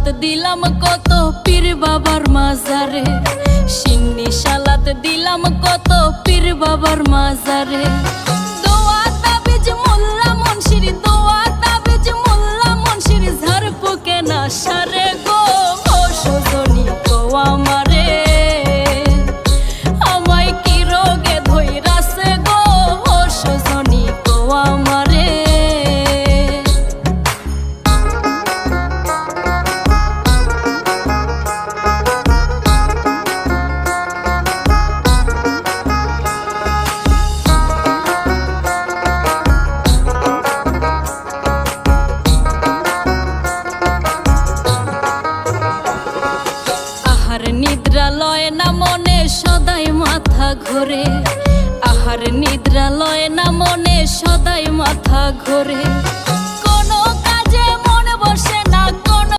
সালাত দিলাম কত পীর বাবার মাজারে, সিন্নি সালাত দিলাম কত পীর বাবার মাজারে। দোয়া তাবিজ মোল্লা মুন্সির, দোয়া তাবিজ মোল্লা মুন্সির ঝাড়ফুঁকে না সারে গো। ও সজনী গো আমারে, আমায় কি রোগে ধইরাছে গো। ও সজনী গো আমারে। আহার নিদ্রা লয় না মনে সদাই মাথা ঘোরে, আহার নিদ্রা লয় না মনে সদাই মাথা ঘোরে।